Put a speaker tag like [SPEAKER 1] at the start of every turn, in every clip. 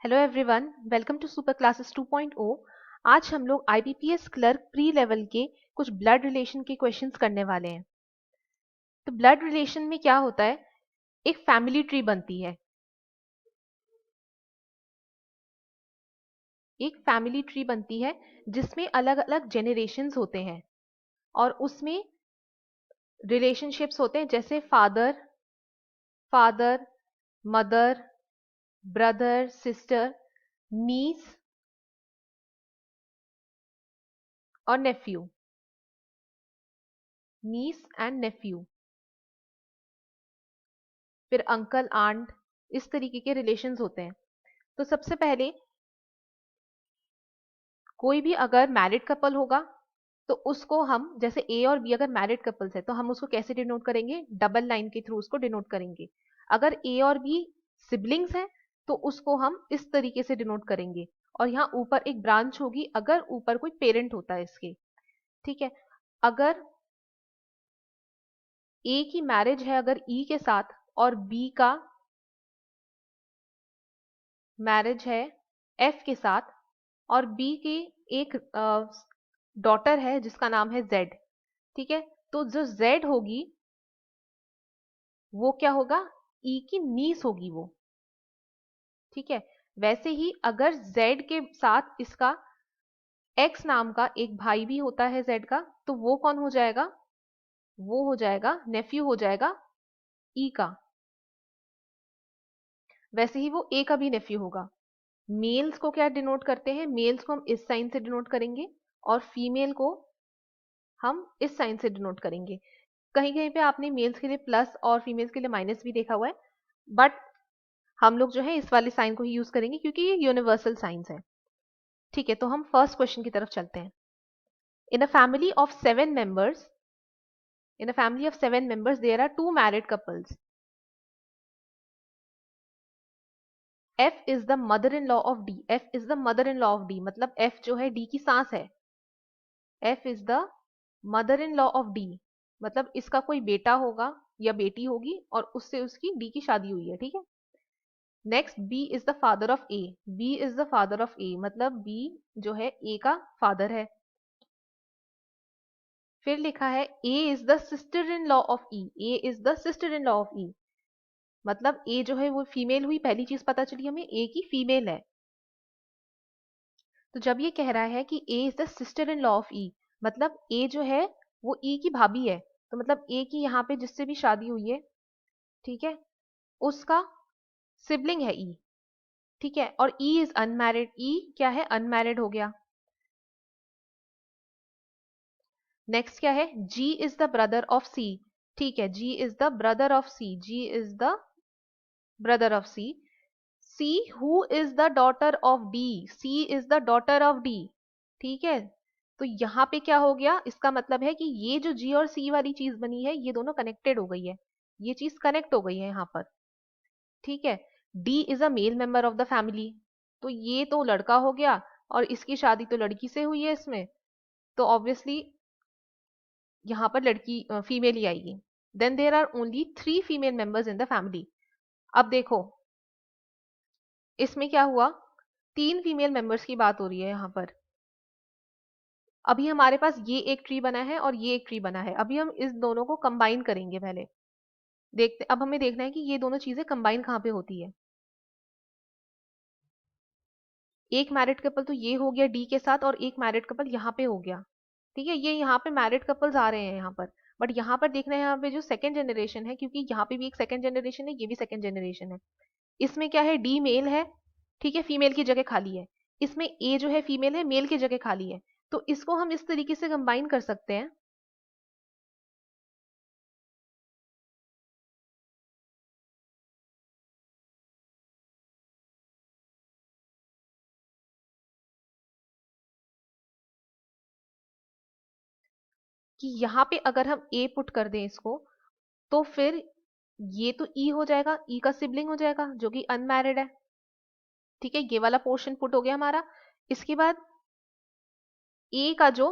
[SPEAKER 1] Hello everyone, welcome to super classes 2.0। आज हम लोग आईबीपीएस क्लर्क प्री लेवल के कुछ ब्लड रिलेशन के क्वेश्चंस करने वाले हैं। तो ब्लड रिलेशन में क्या होता है, एक फैमिली ट्री बनती है। एक फैमिली ट्री बनती है जिसमें अलग अलग जेनरेशन्स होते हैं और उसमें रिलेशनशिप्स होते हैं, जैसे father father, mother, brother, sister, niece और नेफ्यू, नीस एंड नेफ्यू, फिर अंकल आंट, इस तरीके के रिलेशंस होते हैं। तो सबसे पहले कोई भी अगर मैरिड कपल होगा तो उसको हम, जैसे ए और बी अगर मैरिड कपल्स है तो हम उसको कैसे डिनोट करेंगे, डबल लाइन के थ्रू उसको डिनोट करेंगे। अगर ए और बी सिबलिंग्स हैं तो उसको हम इस तरीके से डिनोट करेंगे, और यहाँ ऊपर एक ब्रांच होगी अगर ऊपर कोई पेरेंट होता है इसके। ठीक है, अगर ए की मैरिज है अगर ई के साथ और बी का मैरिज है एफ के साथ और बी की एक डॉटर है जिसका नाम है जेड। ठीक है, तो जो जेड होगी वो क्या होगा, ई की नीस होगी वो। ठीक है, वैसे ही अगर जेड के साथ इसका एक्स नाम का एक भाई भी होता है जेड का, तो वो कौन हो जाएगा, वो हो जाएगा नेफ्यू, हो जाएगा ई का। वैसे ही वो ए का भी नेफ्यू होगा। मेल्स को क्या डिनोट करते हैं, मेल्स को हम इस साइन से डिनोट करेंगे और फीमेल को हम इस साइन से डिनोट करेंगे। कहीं कहीं पे आपने मेल्स के लिए प्लस और फीमेल्स के लिए माइनस भी देखा हुआ है, बट हम लोग जो है इस वाले साइन को ही यूज करेंगे क्योंकि ये यूनिवर्सल साइंस है। ठीक है, तो हम फर्स्ट क्वेश्चन की तरफ चलते हैं। In a family of 7 members, in a family of 7 members there are 2 married couples. F is the mother-in-law of D. F is the mother-in-law of D, मतलब F जो है D की सास है। F is the mother-in-law of D, मतलब इसका कोई बेटा होगा या बेटी होगी और उससे उसकी D की शादी हुई है। ठीक है, next B is the father of A। B is the father of A, मतलब B जो है A का फादर है। फिर लिखा है A is the sister in law of E। A is the sister in law of E, मतलब A जो है वो फीमेल हुई, पहली चीज पता चली हमें A की फीमेल है। तो जब ये कह रहा है कि A is the sister in law of E, मतलब A जो है वो E की भाभी है, तो मतलब A की यहाँ पे जिससे भी शादी हुई है, ठीक है, उसका सिबलिंग है E। ठीक है, और E इज अनमैरिड, E क्या है, अनमैरिड हो गया। नेक्स्ट क्या है, G is the brother of C। ठीक है, G is the brother of C, G is the brother of C। C who is the daughter of D, C is the daughter of D। ठीक है, तो यहाँ पे क्या हो गया, इसका मतलब है कि ये जो G और C वाली चीज बनी है ये दोनों कनेक्टेड हो गई है, ये चीज कनेक्ट हो गई है यहाँ पर। ठीक है, D is a male member of the family, तो ये तो लड़का हो गया और इसकी शादी तो लड़की से हुई है इसमें, तो ऑब्वियसली यहाँ पर लड़की फीमेल ही आएगी। Then there are only 3 female members in the family. अब देखो इसमें क्या हुआ, 3 फीमेल मेंबर्स की बात हो रही है यहाँ पर। अभी हमारे पास ये एक ट्री बना है और ये एक ट्री बना है, अभी हम इस दोनों को कंबाइन करेंगे। पहले देखते, अब हमें देखना है कि ये दोनों चीजें कंबाइन कहाँ पे होती है। एक मैरिड कपल तो ये हो गया डी के साथ और एक मैरिड कपल यहाँ पे हो गया। ठीक है, ये यहाँ पे मैरिड कपल्स आ रहे हैं यहाँ पर, बट यहाँ पर देखना है यहाँ पे जो सेकंड जनरेशन है, क्योंकि यहाँ पे भी एक सेकंड जनरेशन है, ये भी सेकंड जनरेशन है। इसमें क्या है, डी मेल है, ठीक है, फीमेल की जगह खाली है। इसमें ए जो है फीमेल है, मेल की जगह खाली है। तो इसको हम इस तरीके से कंबाइन कर सकते हैं कि यहाँ पे अगर हम ए पुट कर दें इसको, तो फिर ये तो ई हो जाएगा, ई का सिबलिंग हो जाएगा जो कि अनमैरिड है। ठीक है, ये वाला पोर्शन पुट हो गया हमारा। इसके बाद ए का जो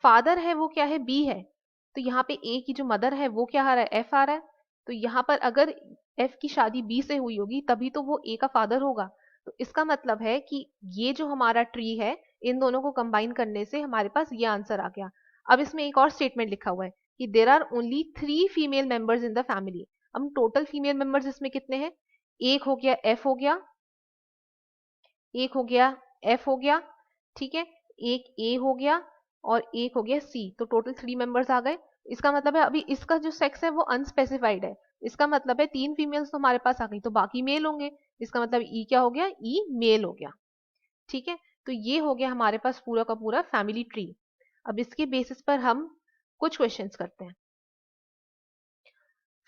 [SPEAKER 1] फादर है वो क्या है, बी है, तो यहाँ पे ए की जो मदर है वो क्या आ रहा है, एफ आ रहा है। तो यहाँ पर अगर एफ की शादी बी से हुई होगी तभी तो वो ए का फादर होगा, तो इसका मतलब है कि ये जो हमारा ट्री है, इन दोनों को कंबाइन करने से हमारे पास ये आंसर आ गया। अब इसमें एक और स्टेटमेंट लिखा हुआ है कि there are only 3 female members in the family. अब टोटल फीमेल मेंबर्स इसमें कितने हैं? एक हो गया एफ हो गया, एक हो गया एफ हो गया, ठीक है, एक ए हो गया और एक हो गया सी। तो टोटल 3 मेंबर्स आ गए। इसका मतलब है अभी इसका जो सेक्स है वो अनस्पेसिफाइड है। इसका मतलब है 3 फीमेल्स तो हमारे पास आ गई, तो बाकी मेल होंगे। इसका मतलब ई क्या हो गया? ई मेल हो गया। ठीक है, तो ये हो गया हमारे पास पूरा का पूरा फैमिली ट्री। अब इसके बेसिस पर हम कुछ क्वेश्चंस करते हैं।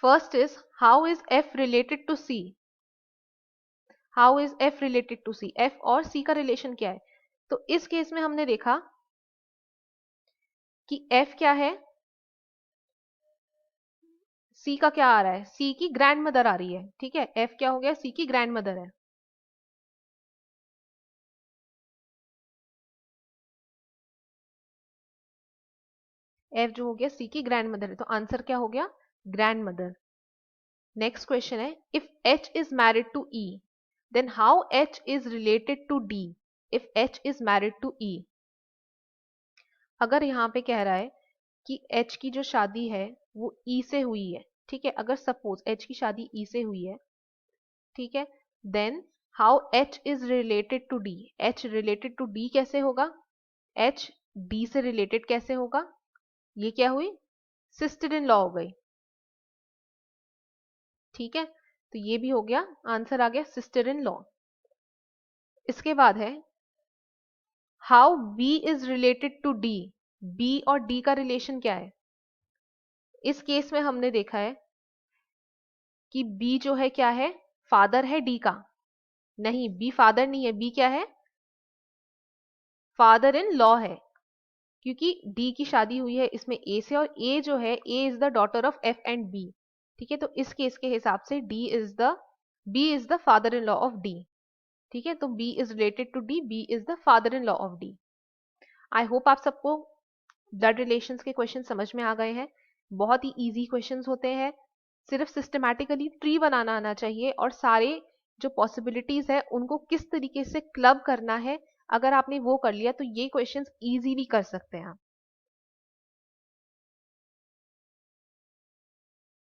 [SPEAKER 1] First is how is F related to C? How is F related to C? F और सी का रिलेशन क्या है? तो इस केस में हमने देखा कि एफ क्या है, सी का क्या आ रहा है? सी की ग्रैंड मदर आ रही है। ठीक है, एफ क्या हो गया? सी की ग्रैंड मदर है। एफ जो हो गया सी की ग्रैंड मदर है, तो आंसर क्या हो गया? Grand mother. नेक्स्ट क्वेश्चन है if H is married to E then how H is related to D? If H is married to E, अगर यहाँ पे कह रहा है कि एच की जो शादी है वो ई से हुई है, ठीक है, अगर सपोज एच की शादी ई से हुई है, ठीक है, then how H is related to D? H related to D कैसे होगा? एच डी से रिलेटेड कैसे होगा? ये क्या हुई? सिस्टर इन लॉ हो गई। ठीक है, तो ये भी हो गया, आंसर आ गया सिस्टर इन लॉ। इसके बाद है how B is related to D? B और डी का रिलेशन क्या है? इस केस में हमने देखा है कि बी जो है क्या है? फादर है डी का। नहीं, बी फादर नहीं है, बी क्या है? फादर इन लॉ है, क्योंकि डी की शादी हुई है इसमें ए से, और ए जो है A is the daughter of F and B. ठीक है, तो इस केस के हिसाब से B is the father in law of D. ठीक है, तो B is related to D, B is the father in law of D. I hope आप सबको ब्लड रिलेशंस के क्वेश्चन समझ में आ गए हैं। बहुत ही इजी क्वेश्चंस होते हैं, सिर्फ सिस्टमैटिकली ट्री बनाना आना चाहिए और सारे जो पॉसिबिलिटीज है उनको किस तरीके से क्लब करना है, अगर आपने वो कर लिया तो ये क्वेश्चंस इजीली कर सकते हैं आप।